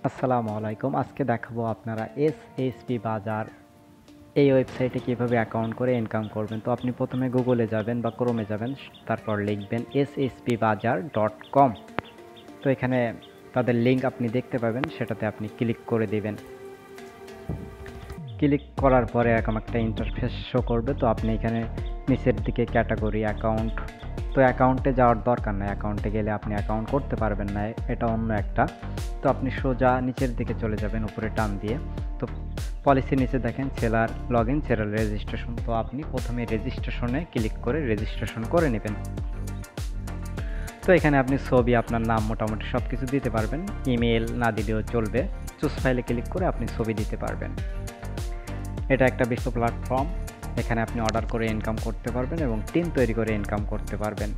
আসসালামু আলাইকুম। আজকে দেখাবো আপনারা এসএসপি বাজার এই ওয়েবসাইটে কিভাবে অ্যাকাউন্ট করে ইনকাম করবেন। তো আপনি প্রথমে গুগলে যাবেন বা ক্রোমে যাবেন, তারপর লিখবেন ssbbazaar.com। তো এখানে তাদের লিঙ্ক আপনি দেখতে পাবেন, সেটাতে আপনি ক্লিক করে দিবেন। ক্লিক করার পরে এরকম একটা ইন্টারফেস শো করবে। তো আপনি এখানে নিচের দিকে ক্যাটাগরি অ্যাকাউন্ট, তো অ্যাকাউন্টে যাওয়ার দরকার নাই, অ্যাকাউন্টে গেলে আপনি অ্যাকাউন্ট করতে পারবেন না, এটা অন্য একটা। তো আপনি সোজা নিচের দিকে চলে যাবেন উপরে টান দিয়ে। তো পলিসির নিচে দেখেন seller log in, seller registration. তো আপনি প্রথমে রেজিস্ট্রেশনে ক্লিক করে রেজিস্ট্রেশন করে নেবেন। তো এখানে আপনি ছবি, আপনার নাম, মোটামুটি সব কিছু দিতে পারবেন। ইমেল না দিলেও চলবে। চুজ ফাইলে ক্লিক করে আপনি ছবি দিতে পারবেন। এটা একটা বিশ্ব প্ল্যাটফর্ম, এখানে আপনি অর্ডার করে ইনকাম করতে পারবেন এবং টিম তৈরি করে ইনকাম করতে পারবেন।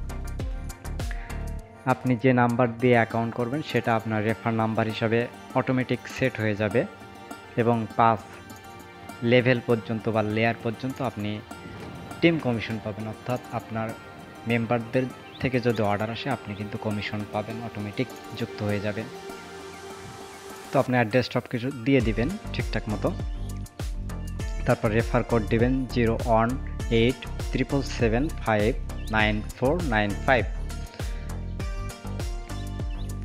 আপনি যে নাম্বার দিয়ে অ্যাকাউন্ট করবেন সেটা আপনার রেফার নাম্বার হিসাবে অটোমেটিক সেট হয়ে যাবে এবং 5 লেভেল পর্যন্ত বা লেয়ার পর্যন্ত আপনি টিম কমিশন পাবেন, অর্থাৎ আপনার মেম্বারদের থেকে যদি অর্ডার আসে আপনি কিন্তু কমিশন পাবেন, অটোমেটিক যুক্ত হয়ে যাবে। তো আপনি অ্যাড্রেস সব কিছু দিয়ে দিবেন ঠিকঠাক মতো, তারপর রেফার কোড দিবেন 0187759495।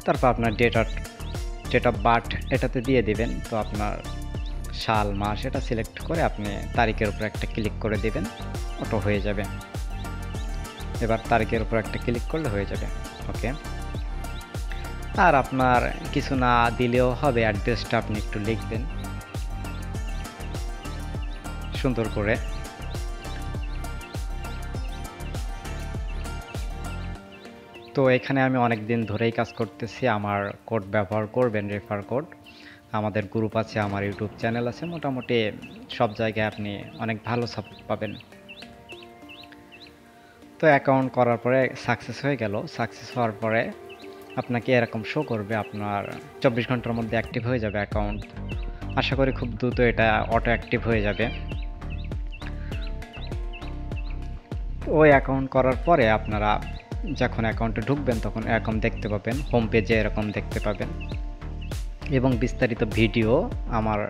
তারপর আপনার ডেট অফ বার্থ এটাতে দিয়ে দিবেন। তো আপনার সাল মাস এটা সিলেক্ট করে আপনি তারিখের উপর একটা ক্লিক করে দিবেন, অটো হয়ে যাবে। এবার তারিখের উপর একটা ক্লিক করলে হয়ে যাবে, ওকে। আর আপনার কিছু না দিলেও হবে, অ্যাড্রেসটা আপনি একটু লিখবেন সুন্দর করে। তো এখানে আমি অনেক দিন ধরেই কাজ করতেছি, আমার কোড ব্যবহার করবেন, রেফার কোড। আমাদের গ্রুপ আছে, আমার ইউটিউব চ্যানেল আছে, মোটামুটি সব জায়গায় আপনি অনেক ভালো সাপোর্ট পাবেন। তো অ্যাকাউন্ট করার পরে সাকসেস হয়ে গেল। সাকসেস হওয়ার পরে আপনাকে এরকম শো করবে, আপনার 24 ঘন্টার মধ্যে অ্যাক্টিভ হয়ে যাবে অ্যাকাউন্ট। আশা করি খুব দ্রুত এটা অটো অ্যাক্টিভ হয়ে যাবে। ওই অ্যাকাউন্ট করার পরে আপনারা যখন অ্যাকাউন্টে ঢুকবেন তখন এরকম দেখতে পাবেন, হোম পেজে এরকম দেখতে পাবেন এবং বিস্তারিত ভিডিও আমার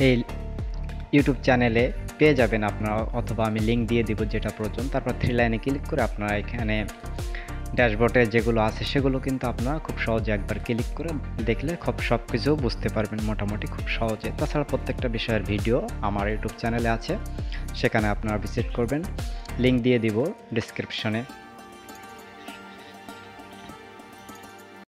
এই ইউটিউব চ্যানেলে পেয়ে যাবেন আপনারা, অথবা আমি লিঙ্ক দিয়ে দিব যেটা প্রয়োজন। তারপর 3 লাইনে ক্লিক করে আপনারা এখানে ড্যাশবোর্ডে যেগুলো আছে সেগুলো কিন্তু আপনারা খুব সহজে একবার ক্লিক করে দেখলে খুব সব কিছু বুঝতে পারবেন মোটামুটি খুব সহজে। তাছাড়া প্রত্যেকটা বিষয়ের ভিডিও আমার ইউটিউব চ্যানেলে আছে, সেখানে আপনারা ভিজিট করবেন, লিঙ্ক দিয়ে দিব ডিসক্রিপশনে।